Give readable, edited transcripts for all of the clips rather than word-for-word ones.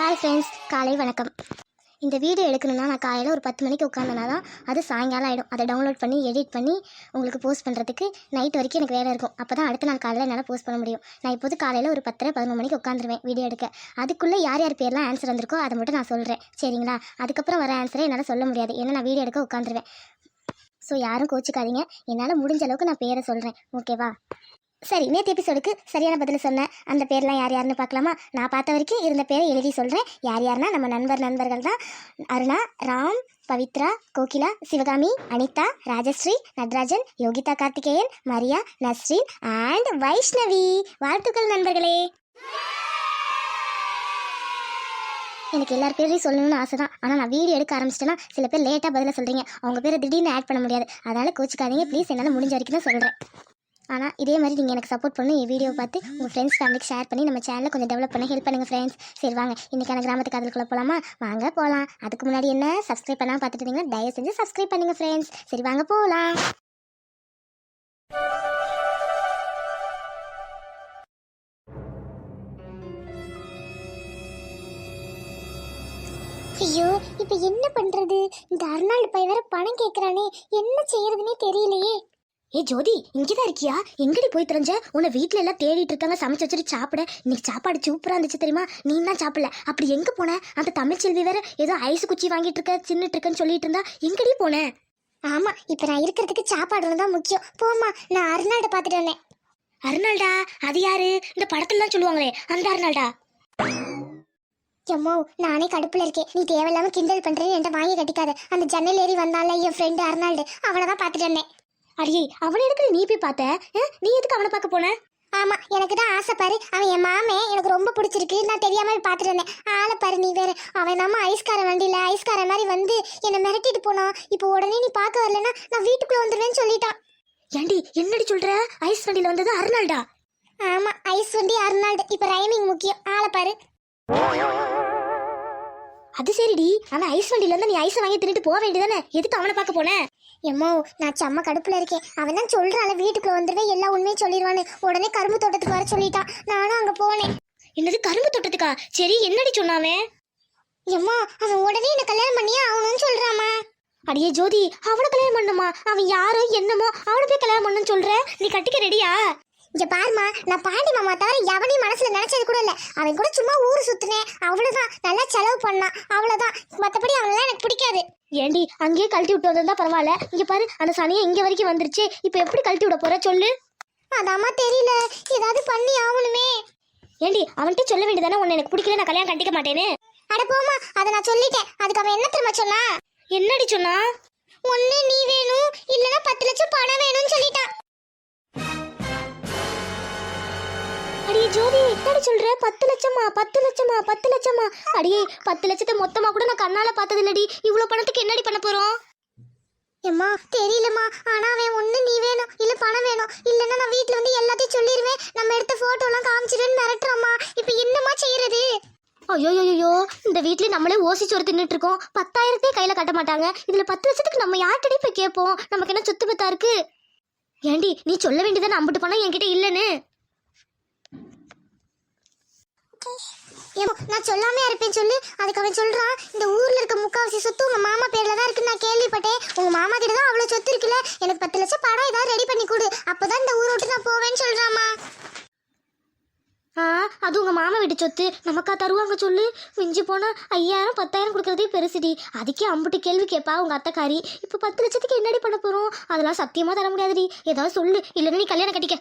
Hi friends, காலை வணக்கம். இந்த வீடியோ எடுக்கணும்னா நான் காலையில் ஒரு 10 மணிக்கு உட்காந்தனா தான் அது சாயங்காலம் ஆகிடும். அதை டவுன்லோட் பண்ணி எடிட் பண்ணி உங்களுக்கு போஸ்ட் பண்ணுறதுக்கு நைட் வரைக்கும் எனக்கு வேலை இருக்கும். அப்போ தான் அடுத்த நாள் காலையில் என்னால் போஸ்ட் பண்ண முடியும். நான் இப்போது காலையில் ஒரு 10-11 மணிக்கு உட்காந்துருவேன் வீடியோ எடுக்க. அதுக்குள்ளே யார் யார் பேர்லாம் ஆன்சர் வந்திருக்கோ அதை மட்டும் நான் சொல்கிறேன், சரிங்களா? அதுக்கப்புறம் வர ஆன்சரை என்னால் சொல்ல முடியாது, ஏன்னா நான் வீடியோ எடுக்க உட்காந்துருவேன். ஸோ யாரும் கோச்சிக்காதீங்க, என்னால் முடிஞ்ச அளவுக்கு நான் பேரை சொல்கிறேன், ஓகேவா? சரி, நேற்று எபிசோடுக்கு சரியான பதில் சொன்னேன். அந்த பேர்லாம் யார் யாருன்னு பார்க்கலாமா? நான் பார்த்த வரைக்கும் இருந்த பேரை எழுதி சொல்கிறேன். யார் யாருன்னா நம்ம நண்பர்கள் தான். அருணா, ராம், பவித்ரா, கோகிலா, சிவகாமி, அனிதா, ராஜஸ்ரீ, நடராஜன், யோகிதா, கார்த்திகேயன், மரியா, நஸ்ரீன் அண்ட் வைஷ்ணவி. வாழ்த்துக்கள் நண்பர்களே. எனக்கு எல்லார் பேரையும் சொல்லணும்னு ஆசை தான். ஆனால் நான் வீடியோ எடுக்க ஆரம்பிச்சிட்டேன்னா சில பேர் லேட்டாக பதிலாக சொல்கிறீங்க. அவங்க பேரை திடீர்னு ஆட் பண்ண முடியாது, அதனால் கோச்சிக்காதீங்க ப்ளீஸ். என்னால் முடிஞ்ச வரைக்கும் தான் சொல்கிறேன். ஆனால் இதே மாதிரி நீங்கள் எனக்கு சப்போர்ட் பண்ணி என் வீடியோ பார்த்து உங்கள் ஃப்ரெண்ட்ஸ் ஃபேமிலிக்கு ஷேர் பண்ணி நம்ம சேனலை கொஞ்சம் டெவலப் பண்ண ஹெல்ப் பண்ணுங்கள் ஃப்ரெண்ட்ஸ். சரி வாங்க, இன்றைக்கான கிராமத்து காதலுக்குள்ளே போகலாமா? வாங்க போகலாம். அதுக்கு முன்னாடி என்ன சப்ஸ்கிரைப் பண்ணாமல் பார்த்துட்டு இருந்தீங்கன்னா தயவு செஞ்சு சப்ஸ்கிரைப் பண்ணுங்கள் ஃப்ரெண்ட்ஸ். சரி வாங்க போகலாம். ஐயோ, இப்போ என்ன பண்ணுறது? இந்த அர்னால்டு பை வேற பணம் கேட்குறானே, என்ன செய்யறதுன்னே தெரியலையே. ஏ ஜோதி, இங்கேதான் இருக்கியா? எங்கடி போய் தெரிஞ்ச? உன்னை வீட்டில் எல்லாம் தேடிட்டு இருக்காங்க, சமைச்சு வச்சுட்டு சாப்பிட. இன்னைக்கு சாப்பாடு சூப்பராக இருந்துச்சு தெரியுமா? நீ தான் சாப்பிடல, அப்படி எங்கே போன? அந்த தமிழ்ச்செல்வி வேற ஏதோ ஐஸ் குச்சி வாங்கிட்டு இருக்க, சின்னுட்டு இருக்கன்னு சொல்லிட்டு இருந்தா, எங்கடி போனேன்? ஆமா, இப்போ நான் இருக்கிறதுக்கு சாப்பாடு தான் முக்கியம். போமா, நான் அர்னால்டை பார்த்துட்டு வந்தேன். அர்னால்டா? அது யாரு? இந்த படத்துலலாம் சொல்லுவாங்களே அந்த அர்னால்டா? அம்மோ, நானே கடுப்புல இருக்கேன். நீ தேவையில்லாம கிண்டல் பண்றேன்னு என்கிட்ட வாங்கி கட்டிக்காத. அந்த ஜன்னல் ஏறி வந்தால என் ஃப்ரெண்டு அர்னால்டு, அவனை தான் பார்த்துட்டு வந்தேன். அடியே, அவனை எடுக்கிற நீ போய் பார்த்த? நீ எதுக்கு அவனை பார்க்க போன? ஆமா, எனக்கு தான் ஆசை பாரு. அவன் என் மாமே, எனக்கு ரொம்ப பிடிச்சிருக்கு. நான் தெரியாம பார்த்துட்டு வந்தேன். ஆளை பாரு நீ வேற. அவன் நம்ம ஐஸ்கார வண்டியில ஐஸ்கார மாதிரி வந்து என்னை மிரட்டிட்டு போனான். இப்போ உடனே நீ பார்க்க வரலன்னா நான் வீட்டுக்குள்ள வந்துடுவேன்னு சொல்லிட்டான். ஏண்டி என்னடி சொல்ற? ஐஸ் வண்டியில வந்தது அர்னால்டா? ஆமா, ஐஸ் வண்டி அர்னால்டு. இப்ப ரைமிங் முக்கியம். ஆளை பாரு. அது சரிடி, ஆனா ஐஸ் வண்டியில இருந்தா நீ ஐஸ் வாங்கி தின்னுட்டு போக வேண்டியதானே? எதுக்கு அவனை பார்க்க போன? எம்மோ, நான் செம்ம கடுப்புல இருக்கேன். அவன் தான் சொல்றான் வீட்டுக்குள்ள வந்துடுவேன், எல்லா உண்மையும் சொல்லிடுவான்னு. உடனே கரும்பு தோட்டத்துக்கு வர சொல்லிட்டான். நானும் அங்க போனேன். என்னது, கரும்பு தோட்டத்துக்கா? சரி, என்னடி சொன்னாவன்? எம்மா, அவன் உடனே என்ன கல்யாணம் பண்ணியே ஆகணும்னு சொல்றாமா. அடியே ஜோதி, அவனை கல்யாணம் பண்ணுமா? அவன் யாரோ என்னமோ, அவனை போய் கல்யாணம் பண்ணணும்னு சொல்ற. நீ கட்டிக்க ரெடியா? இங்க பாருமா, நான் பாண்டி மாமா தவிர எவனையும் மனசுல நினைச்சது கூட இல்ல. அவன் கூட சும்மா ஊரு சுத்தினேன், அவ்வளவுதான். நல்லா செலவு பண்ணான், அவ்வளவுதான். மத்தபடி அவனெல்லாம் எனக்கு பிடிக்காது. ஏண்டி, அங்கேயே கழட்டி விட்டு வந்திருந்தா பரவாயில்ல. இங்க பாரு, அந்த சனியை இங்க வரைக்கும் வந்துருச்சு. இப்ப எப்படி கழட்டி விட போற சொல்லு? அதாம்மா தெரியல, ஏதாவது பண்ணி ஆகணுமே. ஏண்டி, அவன்கிட்ட சொல்ல வேண்டியதானே உன்னை எனக்கு பிடிக்கல, நான் கல்யாணம் கட்டிக்க மாட்டேன்னு. அட போமா, அதை நான் சொல்லிட்டேன். அதுக்கு அவன் என்ன தெரியுமா சொன்னா? என்னடி சொன்னா? ஒண்ணு நீ வேணும், இல்லனா 10 லட்சம் பணம் வேணும்னு சொல்லிட்டான். அடியே ஜோதி, என்னடி சொல்ற? 10 லட்சமா? 10 லட்சமா? 10 லட்சமா? அடியே, 10 லட்சத்தை மொத்தமா கூட நான் கண்ணால பார்த்தது இல்லடி. இவ்வளவு பணத்துக்கு என்னடி பண்ண போறோம்? எம்மா தெரியலம்மா, ஆனா அவன் ஒண்ணு நீ வேணும், இல்ல பணம் வேணும், இல்லன்னா நான் வீட்ல வந்து எல்லாத்தையும் சொல்லிடுவேன், நம்ம எடுத்த போட்டோ எல்லாம் காமிச்சிருன்னு மிரட்டுறாமா. இப்ப என்னமா செய்யறது? ஐயோயோயோ, இந்த வீட்லயே நம்மளே ஓசி சோறு தின்னுட்டு இருக்கோம். 10,000 கையில கட்ட மாட்டாங்க. இதுல 10 லட்சத்துக்கு நம்ம யார்கிட்டடி போய் கேட்போம்? நமக்கு என்ன சொத்து பத்தா இருக்கு? ஏண்டி, நீ சொல்ல வேண்டியதானே அம்பிட்டு பணம் என்கிட்ட இல்லன்னு. நான் சொல்லாமே இருப்பேன் சொல்லு. அதுக்கு அவன் சொல்றான், இந்த ஊர்ல இருக்க முக்காவாசி சொத்து உங்க மாமா பேர்ல தான் இருக்குன்னு நான் கேள்விப்பட்டேன். உங்க மாமா கிட்ட தான் அவ்வளவு சொத்து இருக்குல்ல, எனக்கு 10 லட்சம் பணம் ஏதாவது ரெடி பண்ணி கொடு, அப்பதான் இந்த ஊரை விட்டு நான் போவேன்னு சொல்றாமா. அது உங்க மாமா வீட்டு சொத்து, நமக்கா தருவாங்க சொல்லு? மிஞ்சி போனா 5,000 10,000 கொடுக்கறதே பெருசுடி. அதுக்கே அம்புட்டு கேள்வி கேட்பா உங்க அத்தைக்காரி. இப்ப 10 லட்சத்துக்கு என்னடி பண்ண போறோம்? அதெல்லாம் சத்தியமா தர முடியாதுடி. ஏதாவது சொல்லு, இல்லைன்னா நீ கல்யாணம் கட்டிக்க.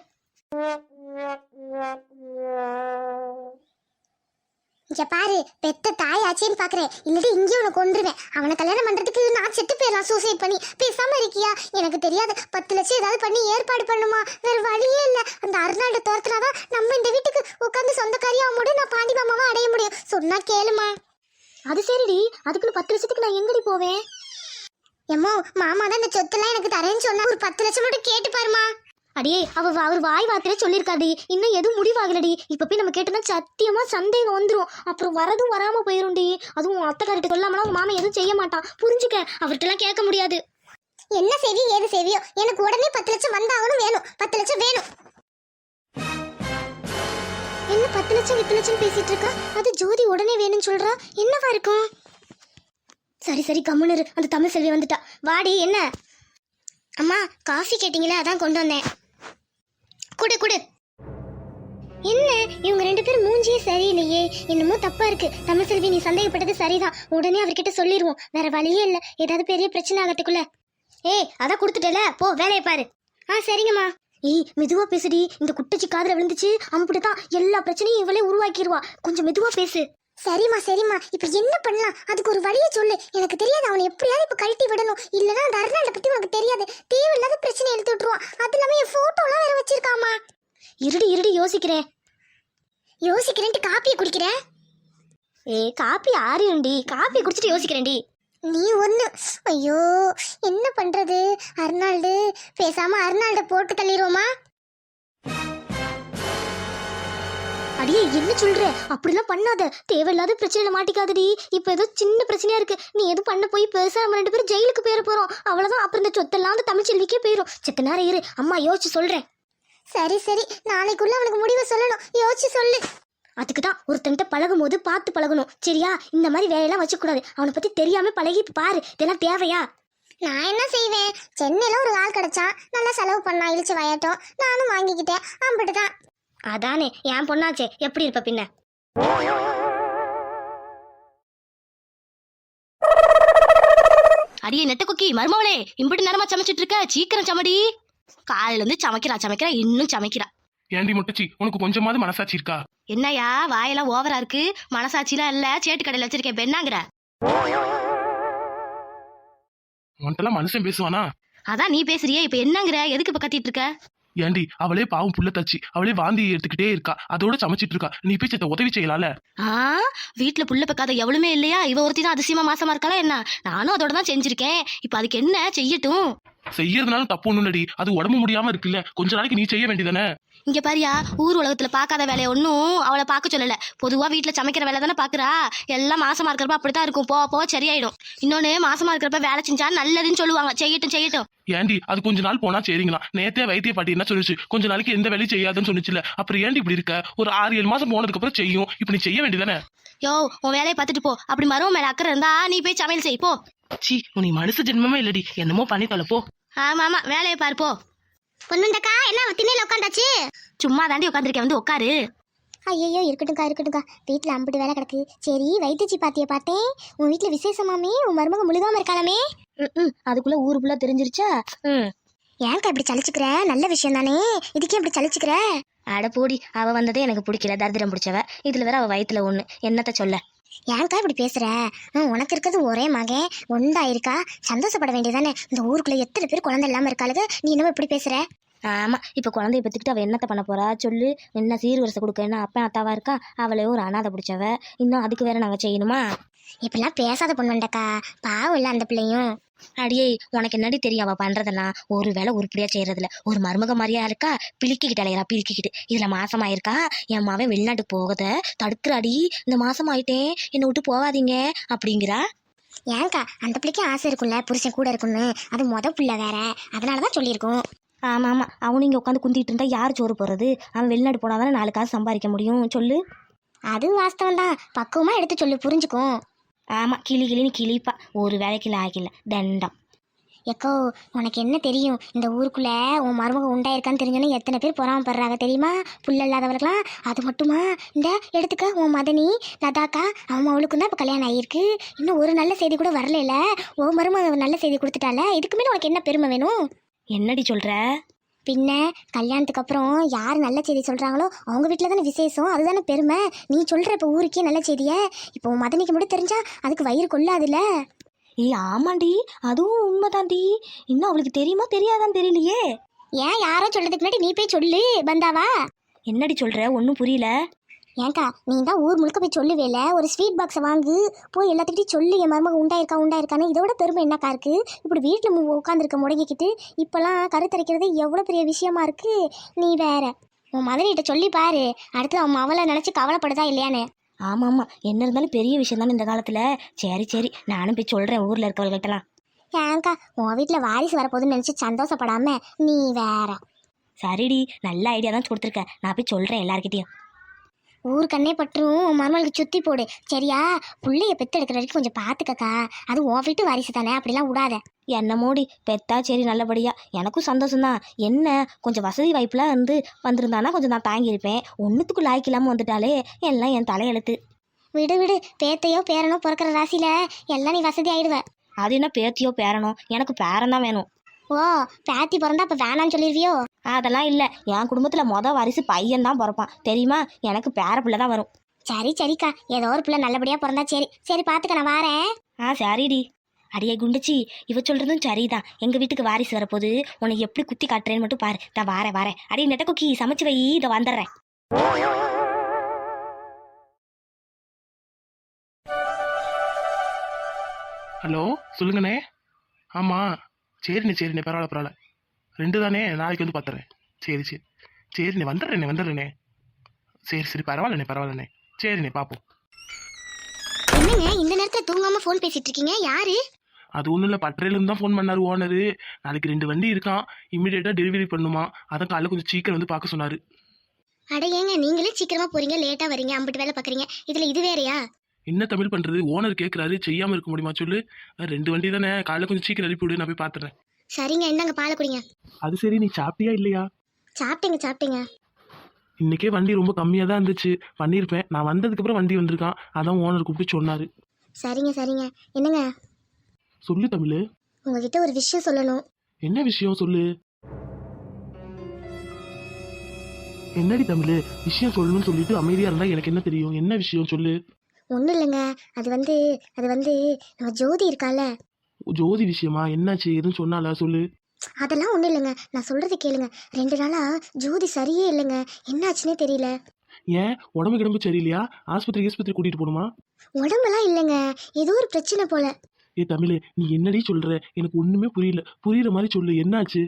இங்க பாரு, பெத்த தாயாச்சேன்னு பாக்குறேன், இல்லடி இங்கே உன்னை கொன்றுவேன். அவனை கல்யாணம் பண்றதுக்கு நான் செத்து போயிடலாம் சூசைட் பண்ணி. பேசாம இருக்கியா? எனக்கு தெரியாது, 10 லட்சம் ஏதாவது பண்ணி ஏற்பாடு பண்ணுமா? வேற வழியே இல்ல. அந்த அர்னால்ட தோர்த்துனாதான் நம்ம இந்த வீட்டுக்கு உட்காந்து சொந்தக்காரியா முடியும், நான் பாண்டி மாமாவை அடைய முடியும். சொன்னா கேளுமா. அது சரிடி, அதுக்குன்னு 10 லட்சத்துக்கு நான் எங்கடி போவேன்? எம்மோ, மாமா தான் இந்த சொத்தெல்லாம் எனக்கு தரேன்னு சொன்னா, ஒரு 10 லட்சம் மட்டும் கேட்டு பாருமா. அடியே, அவர் வாய் வார்த்தையில சொல்லியிருக்காடி, இன்னும் எதுவும் முடிவாகலடி. இப்ப போய் நம்ம கேட்டோம்னா சத்தியமா சந்தேகம் வந்துடும். அப்புறம் வரதும் வராம போயிரும்டி. அதுவும் அத்தைக்காரிட்ட சொல்லாமனா உங்க மாமா எதுவும் செய்ய மாட்டான், புரிஞ்சுக்க. அவர்கிட்ட எல்லாம் கேட்க முடியாது. என்ன செய்வி ஏது செய்வியோ, எனக்கு உடனே 10 லட்சம் வந்தாகணும். வேணும், 10 லட்சம் வேணும். என்ன 10 லட்சம் 8 லட்சம் பேசிட்டு இருக்கா? அது ஜோதி உடனே வேணும்னு சொல்றா. என்னவா இருக்கும்? சரி சரி கம்முனு இரு. அந்த தமிழ் செல்வி வந்துட்டா. வாடி. என்ன அம்மா காஃபி கேட்டீங்களே, அதான் கொண்டு வந்தேன். குடு குடு. என்ன இவங்க 2 பேரும் மூஞ்சியே சரியில்லையே, என்னமோ தப்பா இருக்கு. தமிழ் செல்வி நீ சந்தேகப்பட்டது சரிதான், உடனே அவர்கிட்ட சொல்லிடுவோம். வேற வழியே இல்ல, ஏதாவது பெரிய பிரச்சனை ஆகிறதுக்குள்ள. ஏய் அதான் கொடுத்துட்டல, போ வேலையை பாரு. சரிங்கம்மா. ஏய் மெதுவா பேசுடி, இந்த குட்டச்சி காதுல விழுந்துச்சு அப்படிதான் எல்லா பிரச்சனையும் இவளே உருவாக்கிடுவா. கொஞ்சம் மெதுவா பேசு. சரிம்மா சரிம்மா, இப்ப என்ன பண்ணலாம்? அதுக்கு ஒரு வழியை சொல்லு. எனக்கு தெரியாது, அவனை எப்படியாவது இப்ப கழட்டி விடணும். இல்லனா அந்த அருணாண்ட பத்தி உனக்கு தெரியாது, தேவையில்லாத பிரச்சனை எடுத்து விட்டுருவான். அது இல்லாம என் போட்டோ எல்லாம் வேற வச்சிருக்காமா. இருடி இருடி யோசிக்கிறேன். யோசிக்கிறேன்ட்டு காப்பியை குடிக்கிறேன். காப்பி ஆறியுண்டி, காப்பி குடிச்சிட்டு யோசிக்கிறேன்டி. நீ ஒண்ணு. ஐயோ என்ன பண்றது? அருணால்டு பேசாம அருணால்ட போட்டு தள்ளிடுவோமா? அடியே என்ன சொல்ற? அப்படிலாம் பண்ணாத, தேவையில்லாத பிரச்சனையில மாட்டிக்காதடி. இப்ப ஏதோ சின்ன பிரச்சனையா இருக்கு, நீ எதுவும் பண்ண போய் பெருசா நம்ம 2 பேரும் ஜெயிலுக்கு போயிட போறோம். அவ்வளவுதான். அப்புறம் இந்த சொத்தெல்லாம் வந்து தமிழ் செல்விக்கே போயிடும். செத்த நேரம் இரு, அம்மா யோசிச்சு சொல்றேன். சரி சரி, நாளைக்குள்ள அவனுக்கு முடிவை சொல்லணும், யோசிச்சு சொல்லு. அதுக்கு தான் ஒருத்தன்ட்ட பழகும் போது பார்த்து பழகணும், சரியா? இந்த மாதிரி வேலையெல்லாம் வச்சுக்கூடாது. அவனை பத்தி தெரியாம பழகி பாரு, இதெல்லாம் தேவையா? நான் என்ன செய்வேன்? சென்னையில ஒரு ஆள் கிடைச்சா, நல்லா செலவு பண்ணா, இழிச்சு வயட்டும், நானும் வாங்கிக்கிட்டேன், அப்படிதான். அதானே என் பொண்ணாச்சே, எப்படி இருப்ப பின்ன? அடியே நெட்ட குக்கி மருமவளே, இம்புட்டு நேரமா சமைச்சிட்டு இருக்க, சீக்கிரம் சமடி. காலையில இருந்து சமைக்கிறா இன்னும் சமைக்கிறா. ஏண்டி முட்டச்சி, உனக்கு கொஞ்சமாவது மனசாட்சி இருக்கா? என்னையா வாயெல்லாம் ஓவரா இருக்கு? மனசாட்சிலாம் இல்ல, சேட்டு கடையில வச்சிருக்கேன், இப்ப என்னங்கிற? உன்ட்டெல்லாம் மனுஷன் பேசுவானா? அதான் நீ பேசுறியே, இப்ப என்னங்கிற? எதுக்கு இப்ப கத்திட்டு இருக்க? ஏண்டி அவளே பாவம் புள்ள தச்சு, அவளே வாந்தி எடுத்துக்கிட்டே இருக்கா, அதோட சமைச்சிட்டு இருக்கா. நீ போய் சேத்த உதவி செய்யலால. வீட்டுல புள்ள பக்காத எவ்வளவுமே இல்லையா? இவ ஒருத்தி தான் அதிசயமா மாசமா இருக்காளா என்ன? நானும் அதோட தான் செஞ்சிருக்கேன். இப்ப அதுக்கு என்ன செய்யட்டும்? செய்யறதுனால தப்பு ஒண்ணுடி, அது உடம்பு முடியாம இருக்குல்ல, கொஞ்ச நாளைக்கு நீ செய்ய வேண்டியதானே. இங்க பாரியா, ஊர் உலகத்துல பாக்காத வேலைய ஒன்னும் அவளை பார்க்க சொல்லல. பொதுவா வீட்டுல சமைக்கிற வேலை தானே பாக்குறா. எல்லாம் மாசமா இருக்கிறப்ப அப்படித்தான் இருக்கும், போ சரியாயிடும். இன்னொன்னு மாசமா இருக்கிறப்ப வேலை செஞ்சா நல்லதுன்னு சொல்லுவாங்க. செய்யட்டும் செய்யட்டும். ஏண்டி அது கொஞ்ச நாள் போனா சரிங்களா? நேத்தே வைத்திய பாட்டி என்ன சொல்லிச்சு, கொஞ்ச நாளைக்கு எந்த வேலையும் செய்யாதுன்னு சொன்னிச்சுல. அப்புறம் ஏண்டி இப்படி இருக்க? ஒரு 6-7 மாசம் போனதுக்கு அப்புறம் செய்யும். இப்ப நீ செய்ய வேண்டியதானே. யோ உன் வேலையை பார்த்துட்டு போ. அப்படி மருவ மேல அக்கறை இருந்தா நீ போய் சமையல் செய் போ. சி, நீ மனுஷ ஜென்மமே இல்லடி, என்னமோ பண்ணி தொலை போ. ஆமா வேலையை பாரு போ. பொண்ணுண்டக்கா என்ன திண்ணையில உட்காந்தாச்சு? சும்மா தாண்டி உட்காந்துருக்கேன், வந்து உட்காரு. ஐயோ இருக்கட்டும்க்கா, வீட்டுல அம்பிட்டு வேலை கிடக்கு. சரி வைத்தியச்சி பாத்திய பார்த்தேன், உன் வீட்டுல விசேஷமாமே, உன் மருமக முழுகாம இருக்காளாமே. அதுக்குள்ள ஊரு ஃபுல்லா தெரிஞ்சிருச்சா? ஏன்க்கா இப்படி சலிச்சுக்கிற? நல்ல விஷயம் தானே, இதுக்கே இப்படி சலிச்சுக்கிற? அட போடி, அவ வந்ததே எனக்கு பிடிக்கல, தரித்திரம் பிடிச்சவ. இதுல வேற அவ வயித்துல ஒண்ணு, என்னத்த சொல்ல? ஏன்க்கா இப்படி பேசுற? உனக்கு இருக்கிறது ஒரே மகன், ஒண்டாயிருக்கா, சந்தோஷப்பட வேண்டியதானே. இந்த ஊருக்குள்ள எத்தனை பேர் குழந்தை இல்லாம இருக்காளுங்க, நீ என்னவோ இப்படி பேசுற? ஆமா, இப்ப குழந்தைய பத்துக்கிட்டு அவ என்னத்த பண்ண போறா சொல்லு? என்ன சீர்வரிசை கொடுக்க என்ன அப்பா அத்தாவா இருக்கா? அவளே ஒரு அனாதை பிடிச்சவ, இன்னும் அதுக்கு வேற நாங்க செய்யணுமா? இப்பெல்லாம் பேசாத பொண்ணுண்டக்கா, பாவம் இல்ல அந்த பிள்ளையும். அடியே உனக்கு என்னடி தெரியும் அவ பண்றதெல்லாம்? ஒரு வேலை உருப்படியா செய்யறதுல ஒரு மருமக மாதிரியா இருக்கா, பிளிக்கிக்கிட்டு அலையறா பிரிக்கிக்கிட்டு. இதுல மாசம் ஆயிருக்கா, என் மாவன் வெளிநாட்டுக்கு போகத தடுக்குறாடி. இந்த மாசம் ஆயிட்டேன், என்னை விட்டு போகாதீங்க அப்படிங்கிறா. ஏன்க்கா அந்த பிள்ளைக்கு ஆசை இருக்கும்ல, புருஷன் கூட இருக்குன்னு. அது பிள்ளை வேற, அதனாலதான் சொல்லியிருக்கோம். ஆமா அவனு இங்க உட்காந்து குந்திட்டு இருந்தா யார் சோறு போறது? அவன் வெளிநாடு போனாதானே 4 காசு சம்பாதிக்க முடியும் சொல்லு. அது வாஸ்தவம் தான், பக்குவமா எடுத்து சொல்லு, புரிஞ்சுக்கும். ஆமா, கிளின்னு கிளிப்பா, ஒரு வேலைக்கு ஆகில தண்டம். எக்கோ உனக்கு என்ன தெரியும்? இந்த ஊருக்குள்ள உன் மருமக உண்டாயிருக்கான்னு தெரிஞ்சோன்னே எத்தனை பேர் பொறாமப்படுறாங்க தெரியுமா? புள்ள இல்லாதவர்களாம். அது மட்டுமா, இந்த எடுத்துக்க உன் மதனி லதாக்கா, அவன் அவளுக்கும் தான் இப்போ கல்யாணம் ஆகியிருக்கு. இன்னும் ஒரு நல்ல செய்தி கூட வரல. உன் மருமக நல்ல செய்தி கொடுத்துட்டால, இதுக்கு மேலே உனக்கு என்ன பெருமை வேணும்? என்னடி சொல்ற? பின்ன கல்யாணத்துக்கு அப்புறம் யார் நல்ல செய்தி சொல்றாங்களோ அவங்க வீட்டில் தானே விசேஷம், அதுதானே பெருமை. நீ சொல்ற இப்போ ஊருக்கே நல்ல செய்திய, இப்போ மதனிக்கு மட்டும் தெரிஞ்சா அதுக்கு வயிறு கொள்ளாதுல்ல. ஆமாண்டி, அதுவும் உண்மைதாண்டி. இன்னும் அவளுக்கு தெரியுமா தெரியாதான்னு தெரியலையே. ஏன் யாரோ சொல்றதுக்கு முன்னாடி நீ போய் சொல்லு பந்தாவா. என்னடி சொல்ற? ஒன்னும் புரியல. ஏன்க்கா நீ தான் ஊர் முழுக்க போய் சொல்லுவேல, ஒரு ஸ்வீட் பாக்ஸை வாங்கு, போய் எல்லாத்துக்கிட்டையும் சொல்லு என் மருமக உண்டாயிருக்கான்னு. இதோட பெருமை என்னக்கா இருக்கு? இப்படி வீட்டில் உட்காந்துருக்க முடங்கிக்கிட்டு இப்போல்லாம் கருத்தரைக்கிறது எவ்வளோ பெரிய விஷயமா இருக்கு. நீ வேற உன் மதனிட்ட சொல்லி பாரு, அடுத்து அவன் அவளை நினச்சி கவலைப்படுதா இல்லையான்னு. ஆமா என்ன இருந்தாலும் பெரிய விஷயம் தானே இந்த காலத்துல. சரி நானும் போய் சொல்றேன் ஊர்ல இருக்கவள்கிட்டலாம். ஏன்க்கா உன் வீட்டில் வாரிசு வரப்போகுதுன்னு நினச்சி சந்தோஷப்படாம நீ வேற. சரிடி, நல்ல ஐடியா தான் கொடுத்துருக்க, நான் போய் சொல்றேன் எல்லார்கிட்டையும். ஊர் கண்ணே பற்றும் உன் மருமகளுக்கு சுத்தி போடு சரியா? புள்ளைய பெத்தெடுக்கிற வரைக்கும் கொஞ்சம் பாத்துக்கக்கா. அது உன் வீட்டு வாரிசு தானே, அப்படிலாம் விடாத. என்ன மூடி பெத்தா சரி நல்லபடியா, எனக்கும் சந்தோஷம்தான். என்ன கொஞ்சம் வசதி வாய்ப்புலாம் வந்திருந்தானா கொஞ்சம் நான் தாங்கியிருப்பேன். ஒன்றுத்துக்கு லாய்க்கு இல்லாமல் வந்துட்டாலே எல்லாம் என் தலையெழுத்து. விடு விடு, பேத்தையோ பேரனோ பிறக்கிற ராசியில எல்லாம் நீ வசதி ஆயிடுவ. அது என்ன பேத்தியோ பேரனோ, எனக்கு பேரன் தான் வேணும். ஓ, பேத்தி பிறந்தா அப்ப வேணான்னு சொல்லிருவியோ? அதெல்லாம் இல்லை, என் குடும்பத்தில் வாரிசு பையன் தான் பிறப்பான் தெரியுமா? எனக்கு பேர பிள்ளை தான் வரும். சரி சரிக்கா, ஏதோ ஒரு பிள்ளை நல்லபடியா பிறந்தா சரி. சரி பாத்துக்க, நான் வாரேன். சரிடி. அடியே குண்டுச்சி, இவ சொல்றதும் சரிதான். எங்க வீட்டுக்கு வாரிசு வரப்போது, உன்னை எப்படி குத்தி காட்டுறேன்னு மட்டும் பாரு. நான் வாரேன். அடியே நெட்ட குக்கி சமைச்சு வை, இதை வந்துடுறேன். ஹலோ, சொல்லுங்கண்ணே. ஆமாம், சரிண்ணே பரவாயில்ல. 2 தானே, நாளைக்கு வந்து பார்த்துறேன். சரிண்ணே வந்துடுறேண்ணே. சரி பரவாயில்லண்ணே. சரிண்ணே, பார்ப்போம். என்னங்க இந்த நேரத்துல தூங்காம போன் பேசிட்டு இருக்கீங்க? யாரு? அது ஒன்றும் இல்லை, பட்டறையிலேருந்து தான் ஃபோன் பண்ணார் ஓனரு. நாளைக்கு 2 வண்டி இருக்கான், இம்மிடியேட்டாக டெலிவரி பண்ணுமா. அதான் காலைல கொஞ்சம் சீக்கிரம் வந்து பார்க்க சொன்னார். அட ஏங்க, நீங்களே சீக்கிரமா போறீங்க, லேட்டா வரீங்க, அம்பிட்டு வேலை பாக்குறீங்க, இதுல இது வேறயா? என்ன தமிழ் பண்ணுறது, ஓனர் கேட்குறாரு, செய்யாமல் இருக்க முடியுமா சொல்லு. 2 வண்டி தானே, காலைல கொஞ்சம் சீக்கிரம் அனுப்பிவிடு, நான் போய் பார்த்துறேன். சரிங்க, இந்தாங்க பாலை குடிங்க. அது சரி, நீ சாப்பிட்டியா இல்லையா? சாப்பிட்டேங்க. இன்னைக்கே வண்டி ரொம்ப கம்மியாக தான் இருந்துச்சு, பண்ணியிருப்பேன். நான் வந்ததுக்கப்புறம் வண்டி வந்திருக்கான், அதான் ஓனர் கூப்பிட்டு சொன்னார். சரிங்க. என்னங்க? சொல்லு தமிழ். உங்ககிட்ட ஒரு விஷயம் சொல்லணும். என்ன விஷயம் சொல்லு. என்னடி தமிழ், விஷயம் சொல்லணும்னு சொல்லிட்டு அமைதியாக இருந்தால் எனக்கு என்ன தெரியும்? என்ன விஷயம் சொல்லு. ஒன்றும் இல்லைங்க, அது வந்து நம்ம ஜோதி இருக்கால. ஜோதி விஷயமா? என்னாச்சு, எதுவும் சொன்னாலா? சொல்லு. அதெல்லாம் ஒன்றும் இல்லைங்க, நான் சொல்றது கேளுங்க. 2 நாளா ஜோதி சரியே இல்லைங்க, என்னாச்சுன்னே தெரியல. ஏன், உடம்பு சரியில்லையா? ஆஸ்பத்திரி கூட்டிட்டு போகணுமா? உடம்பெல்லாம் இல்லைங்க, ஏதோ ஒரு பிரச்சனை போல. ஏ தமிழ், நீ என்னடி சொல்ற? எனக்கு ஒண்ணுமே புரியல. புரியுற மாதிரி சொல்லு, என்னாச்சு?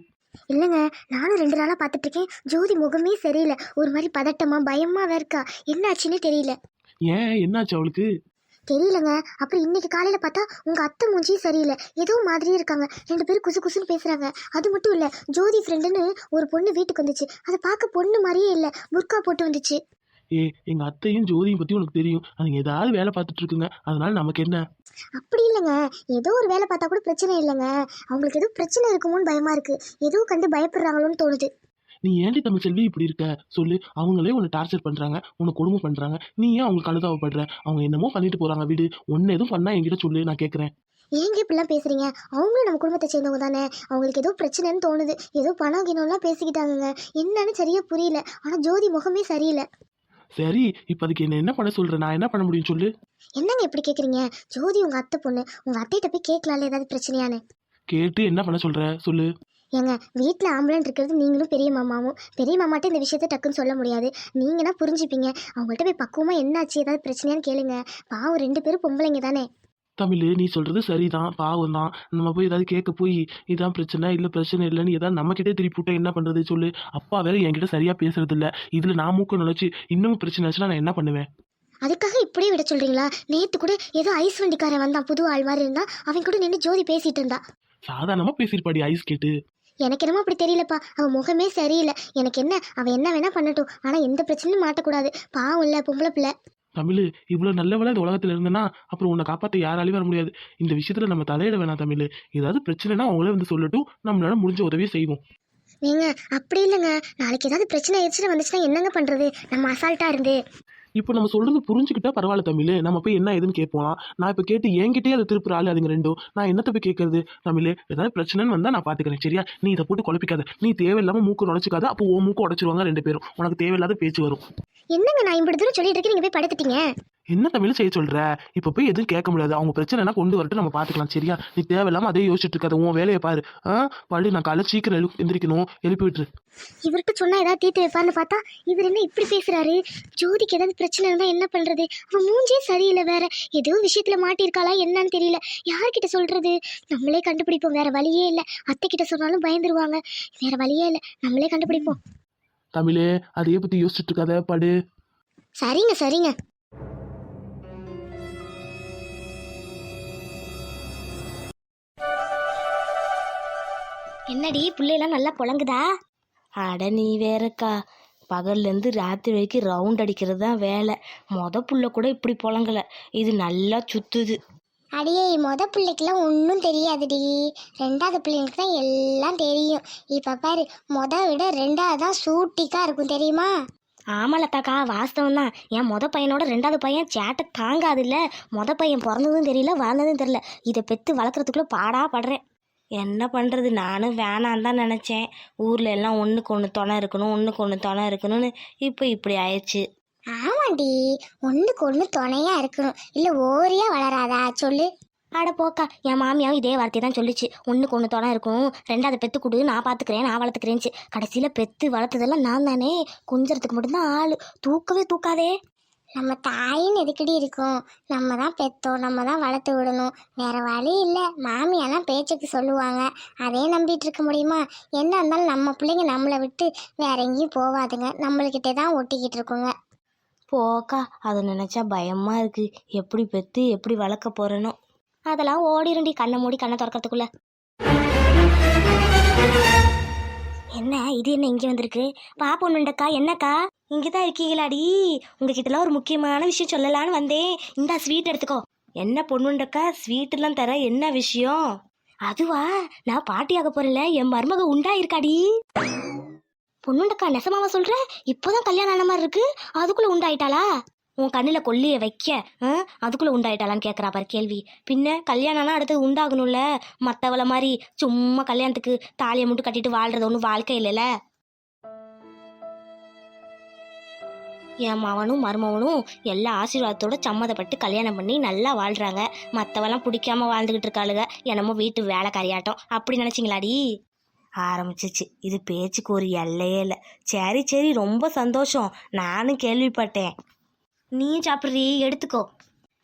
இல்லைங்க, நானும் 2 நாளா பார்த்துட்டு இருக்கேன், ஜோதி முகமே சரியில்லை, ஒரு மாதிரி பதட்டமா பயமாவே இருக்கா. என்னாச்சுன்னே தெரியல. ஏன், என்னாச்சு அவளுக்கு? தெரியலங்க. அப்புறம் இன்னைக்கு காலையில பார்த்தா உங்க அத்தை மூஞ்சியும் சரியில்லை, ஏதோ மாதிரியே இருக்காங்க. 2 பேரும் குசுன்னு பேசுறாங்க. அது மட்டும் இல்ல, ஜோதி ஃப்ரெண்டுன்னு ஒரு பொண்ணு வீட்டுக்கு வந்துச்சு, அதை பார்க்க பொண்ணு மாதிரியே இல்ல, புர்கா போட்டு வந்துச்சு. எங்க அத்தையும் ஜோதியும் பத்தி உனக்கு தெரியும், அதுங்க ஏதாவது வேலை பார்த்துட்டு இருக்குங்க, அதனால நமக்கு என்ன? அப்படி இல்லைங்க, ஏதோ ஒரு வேலை பார்த்தா கூட பிரச்சனை இல்லைங்க, அவங்களுக்கு ஏதோ பிரச்சனை இருக்குமோன்னு பயமா இருக்கு, ஏதோ கண்டு பயப்படுறாங்களோன்னு தோணுது. நீ ஏன்டி தமிழ் செல்வி இப்படி இருக்க சொல்லு. அவங்களே உன்னை டார்ச்சர் பண்றாங்க, உன்னை கொடுமை பண்றாங்க, நீ ஏன் அவங்களுக்கு அனுதாபப்படுற? அவங்க என்னமோ பண்ணிட்டு போறாங்க, விடு. ஒன்னு எதுவும் பண்ணா என்கிட்ட சொல்லு, நான் கேட்கறேன். ஏங்க இப்படிலாம் பேசுறீங்க? அவங்களும் நம்ம குடும்பத்தை சேர்ந்தவங்க தானே, அவங்களுக்கு ஏதோ பிரச்சனைன்னு தோணுது, ஏதோ பணம் கிணம்லாம் பேசிக்கிட்டாங்க, என்னன்னு சரியா புரியல. ஆனா ஜோதி முகமே சரியில்லை. சரி, இப்ப அதுக்கு என்ன பண்ண சொல்ற? நான் என்ன பண்ண முடியும் சொல்லு. என்னங்க இப்படி கேக்குறீங்க? ஜோதி உங்க அத்தை பொண்ணு, உங்க அத்தைகிட்ட போய் கேட்கலாம்ல ஏதாவது பிரச்சனையானு. கேட்டு என்ன பண்ண சொல்ற சொல்லு. ஏங்க, வீட்டில் ஆம்புலன்ஸ் இருக்கிறது நீங்களும் பெரிய மாமாவும், பெரிய மாமாட்ட இந்த விஷயத்த டக்குன்னு சொல்ல முடியாது, நீங்கன்னா புரிஞ்சுப்பீங்க. அவங்கள்ட்ட போய் பக்குவமா என்னாச்சு ஏதாவது பிரச்சனையான்னு கேளுங்க. பாவம் 2 பேரும் பொம்பளைங்க தானே. தமிழ், நீ சொல்றது சரிதான், பாவம் தான். நம்ம போய் ஏதாவது கேட்க போய் இதான் பிரச்சனை இல்லை பிரச்சனை இல்லைன்னு ஏதாவது நம்ம கிட்டே திருப்பி விட்டா என்ன பண்றது சொல்லு. அப்பா வேற என்கிட்ட சரியா பேசுறது இல்ல, இதுல நான் மூக்க நுழைச்சு இன்னும் பிரச்சனை ஆச்சுன்னா நான் என்ன பண்ணுவேன்? அதுக்காக இப்படியே விட சொல்றீங்களா? நேத்து கூட ஏதோ ஐஸ் வண்டிக்காரன் வந்தான், புது ஆள் மாதிரி இருந்தா, அவன் கூட நின்று ஜோதி பேசிட்டு இருந்தா. சாதாரணமா பேசிருப்பாடி ஐஸ் கேட்டு. எனக்கு என்னமோ அப்படி தெரியலப்பா, அவன் முகமே சரியில்லை. எனக்கு என்ன, அவன் என்ன வேணா பண்ணட்டும், ஆனா எந்த பிரச்சனையும் மாட்டக்கூடாது, பாவம் இல்ல பொம்பளை பிள்ளை. தமிழ், இவ்வளவு நல்லவள இந்த உலகத்துல இருந்தனா அப்புறம் உன்னை காப்பாற்ற யாராலையும் வர முடியாது. இந்த விஷயத்துல நம்ம தலையிட வேணாம் தமிழ். ஏதாவது பிரச்சனைனா அவங்களே வந்து சொல்லட்டும், நம்மளால முடிஞ்ச உதவியை செய்வோம். நீங்க அப்படி இல்லைங்க, நாளைக்கு ஏதாவது பிரச்சனை ஆயிடுச்சுன்னு வந்துச்சுன்னா என்னங்க பண்றது? நம்ம அசால்ட்டா இருந்து. இப்போ நம்ம சொல்றது புரிஞ்சுக்கிட்டா பரவாயில்ல தமிழ். நம்ம போய் என்ன ஏதுன்னு கேட்போம். நான் இப்போ கேட்டு என்கிட்டயே அதை திருப்புற ஆளு அதுங்க ரெண்டும். நான் என்னத்தை போய் கேட்கறது தமிழ்? ஏதாவது பிரச்சனைன்னு வந்தா நான் பாத்துக்கிறேன், சரியா? நீ இதை போட்டு குழப்பிக்காத, நீ தேவையில்லாம மூக்கு நுழைச்சிக்காத, அப்போ உன் மூக்கு உடைச்சிருவாங்க 2 பேரும். உனக்கு தேவையில்லாத பேச்சு வரும். என்னங்க நான் இப்படி தூரம் சொல்லிட்டு இருக்கேன், நீங்க போய் படுத்துட்டீங்க. என்ன தமிழ் செய்ய சொல்ற? இப்போ போய் எதுவும் கேட்க முடியாது, அவங்க பிரச்சனைனா கொண்டு வரட்டும், நம்ம பாத்துக்கலாம், சரியா? நீ தேவையில்லாம அதே யோசிச்சுட்டு இருக்காத, உன் வேலையை பாரு. படு, நான் காலை சீக்கிரம் எந்திரிக்கணும், எழுப்பி விட்டுரு. இவர்கிட்ட சொன்னா ஏதாவது தீர்த்து வைப்பான்னு பார்த்தா இவர் என்ன இப்படி பேசுறாரு? ஜோதிக்கு ஏதாவது பிரச்சனை இருந்தா என்ன பண்றது? அவன் மூஞ்சே சரியில்லை, வேற ஏதோ விஷயத்துல மாட்டிருக்காளா என்னன்னு தெரியல. யார்கிட்ட சொல்றது? நம்மளே கண்டுபிடிப்போம், வேற வழியே இல்லை. அத்தை கிட்ட சொன்னாலும் பயந்துருவாங்க, வேற வழியே இல்லை, நம்மளே கண்டுபிடிப்போம். தமிழே, அதையே பத்தி யோசிச்சுட்டு இருக்காத, படு. சரிங்க. என்னடி பிள்ளைலாம் நல்லா புழங்குதா? அட நீ வேறக்கா, பகல்லேருந்து ராத்திரி வரைக்கும் ரவுண்ட் அடிக்கிறது தான் வேலை. புள்ள கூட இப்படி புழங்கலை, இது நல்லா சுத்துது. அடியே பிள்ளைக்கெல்லாம் ஒன்றும் தெரியாதுடி, ரெண்டாவது பிள்ளைங்களுக்கு தான் எல்லாம் தெரியும். இப்போ பாரு, விட ரெண்டாவது தான் சூட்டிக்காக இருக்கும் தெரியுமா? ஆமாம் லதாக்கா, வாஸ்தவம் தான். என் பையனோட ரெண்டாவது பையன் சேட்டை தாங்காது இல்லை. பையன் பிறந்ததும் தெரியல, வளர்ந்ததும் தெரியல. இதை பெற்று வளர்க்குறதுக்குள்ளே பாடா படுறேன். என்ன பண்ணுறது, நானும் வேணான்னு தான் நினச்சேன். ஊரில் எல்லாம் ஒன்றுக்கு ஒன்று துணை இருக்கணும், ஒன்றுக்கு ஒன்று துணை இருக்கணும்னு இப்போ இப்படி ஆயிடுச்சு. ஆமாண்டி, ஒன்றுக்கு ஒன்று துணையாக இருக்கணும், இல்லை ஓரியா வளராதா சொல்லு. ஆட போக்கா, என் மாமியாவும் இதே வார்த்தையை தான் சொல்லிச்சு. ஒன்றுக்கு ஒன்று துணை இருக்கும், ரெண்டாவது பெற்று கொடு, நான் பார்த்துக்கிறேன், நான் வளர்த்துக்கிறேன்ச்சு. கடைசியில் பெற்று வளர்த்ததெல்லாம் நான் தானே, கொஞ்சத்துக்கு மட்டும்தான் ஆள். தூக்கவே தூக்காதே. நம்ம தாயின்னு எதுக்கடி இருக்கும், நம்ம தான் பெற்றோம், நம்ம தான் வளர்த்து விடணும், வேற வழி இல்லை. மாமியெல்லாம் பேச்சுக்கு சொல்லுவாங்க, அதே நம்பிட்டு இருக்க முடியுமா? என்ன இருந்தாலும் நம்ம பிள்ளைங்க நம்மளை விட்டு வேற எங்கேயும் போகாதுங்க, நம்மளுக்கிட்டே தான் ஒட்டிக்கிட்டு இருக்குங்க. போக்கா, அதை நினச்சா பயமாக இருக்குது. எப்படி பெற்று எப்படி வளர்க்க போகிறேனோ. அதெல்லாம் ஓடிருண்டி, கண்ணை மூடி கண்ணை திறக்கிறதுக்குள்ள. என்ன இது, என்ன இங்கே வந்திருக்கு? பாப்பொண்ணுண்டக்கா, என்னக்கா இங்கே தான் இருக்கீங்களாடி? உங்ககிட்டலாம் ஒரு முக்கியமான விஷயம் சொல்லலான்னு வந்தேன். இந்த ஸ்வீட் எடுத்துக்கோ. என்ன பொண்ணுண்டக்கா, ஸ்வீட்டெல்லாம் தர, என்ன விஷயம்? அதுவா, நான் பாட்டியாக போறேன்ல, என் மருமக உண்டா இருக்காடி. பொண்ணுண்டக்கா, நெசமாவா சொல்ற? இப்போதான் கல்யாணம் ஆன மாதிரி இருக்கு, அதுக்குள்ள உண்டாயிட்டாளா? உன் கண்ணில் கொல்லிய வைக்க அதுக்குள்ளே உண்டாயிட்டாளான்னு கேட்குறா பாரு கேள்வி. பின்ன கல்யாணம்னா அடுத்தது உண்டாகணும்ல. மற்றவளை மாதிரி சும்மா கல்யாணத்துக்கு தாலியை மட்டும் கட்டிட்டு வாழ்றது ஒன்றும் வாழ்க்கை இல்லைல்ல. என் மவனும் மருமவனும் எல்லா ஆசீர்வாதத்தோட சம்மதப்பட்டு கல்யாணம் பண்ணி நல்லா வாழ்கிறாங்க. மற்றவெல்லாம் பிடிக்காம வாழ்ந்துக்கிட்டு இருக்காளுங்க, என்னமோ வீட்டு வேலைக்காரியாட்டம். அப்படி நினச்சிங்களாடி? ஆரம்பிச்சிச்சு இது, பேச்சுக்கு ஒரு எல்லையே இல்லை. சரி சரி, ரொம்ப சந்தோஷம், நானும் கேள்விப்பட்டேன். நீ சாப்பிட்றீ, எடுத்துக்கோ.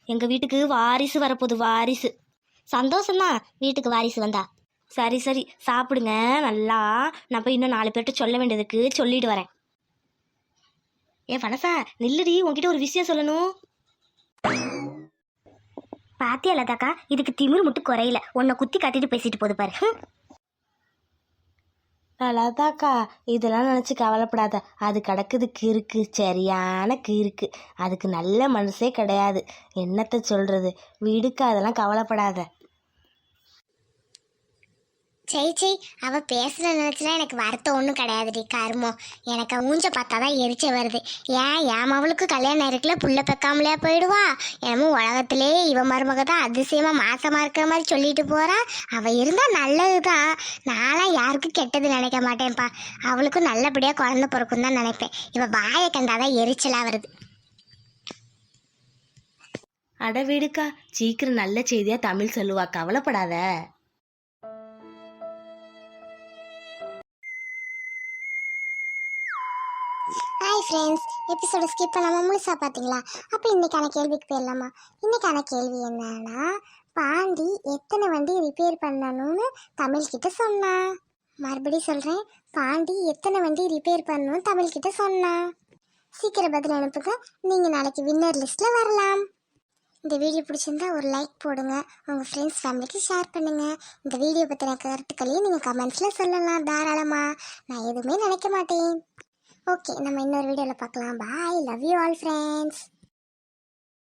எங்கள் வீட்டுக்கு வாரிசு வரப்போகுது, வாரிசு. சந்தோஷம்தான் வீட்டுக்கு வாரிசு வந்தா. சரி சரி, சாப்பிடுங்க நல்லா. நான் போய் இன்னும் 4 பேர்கிட்ட சொல்ல வேண்டியதுக்கு சொல்லிட்டு வரேன். ஏ வனசா, நில்லுடி, உன்கிட்ட ஒரு விஷயம் சொல்லணும். பாத்தியா லதாக்கா, இதுக்கு திமிர் மட்டும் குறையில, உன்னை குத்தி கட்டிட்டு பேசிட்டு போது பாரு. லதாக்கா, இதெல்லாம் நினச்சி கவலைப்படாத. அது கிடக்குது கிறுக்கு, சரியான கிறுக்கு. அதுக்கு நல்ல மனசே கிடையாது. என்னத்தை சொல்கிறது, விடுக்க, அதெல்லாம் கவலைப்படாத. சரி, அவ பேசுற நினைச்சுனா எனக்கு வருத்தம் ஒன்றும் கிடையாதுடி கருமம். எனக்கு மூஞ்ச பார்த்தாதான் எரிச்ச வருது. என் மவளுக்கு கல்யாணம் இருக்குல்ல, புள்ள பெக்காமலையா போயிடுவா. என்னமோ உலகத்திலே இவ மருமக தான் அதிசயமா மாசமா இருக்கிற மாதிரி சொல்லிட்டு போறா. அவ இருந்தா நல்லதுதான், நான்லாம் யாருக்கும் கெட்டது நினைக்க மாட்டேன்ப்பா. அவளுக்கும் நல்லபடியா குழந்தை பிறக்கும் தான் நினைப்பேன். இவ வாயை கண்டாதான் எரிச்சலா வருது. அட விடுக்கா, சீக்கிரம் நல்ல செய்தியா தமிழ் சொல்லுவா, கவலைப்படாத. ஹாய் ஃப்ரெண்ட்ஸ், எபிசோட ஸ்கிப் பண்ணாமல் முழுசா பார்த்தீங்களா? அப்போ இன்றைக்கான கேள்விக்கு போயிடலாமா? இன்றைக்கான கேள்வி என்னன்னா, பாண்டி எத்தனை வண்டி ரிப்பேர் பண்ணணும்னு தமிழ்கிட்ட சொன்னா. மறுபடியும் சொல்கிறேன், பாண்டி எத்தனை வண்டி ரிப்பேர் பண்ணணும்னு தமிழ்கிட்ட சொன்னா. சீக்கிரம் பதில் அனுப்புங்க, நீங்கள் நாளைக்கு வின்னர் லிஸ்ட்டில் வரலாம். இந்த வீடியோ பிடிச்சிருந்தா ஒரு லைக் போடுங்க, உங்கள் ஃப்ரெண்ட்ஸ் ஃபேமிலிக்கு ஷேர் பண்ணுங்கள். இந்த வீடியோ பற்றின கருத்துக்களையும் நீங்கள் கமெண்ட்ஸில் சொல்லலாம் தாராளமாக, நான் எதுவுமே நினைக்க மாட்டேன். ஓகே, நம்ம இன்னொரு வீடியோவில் பார்க்கலாம். பாய், லவ் யூ ஆல் ஃப்ரெண்ட்ஸ்.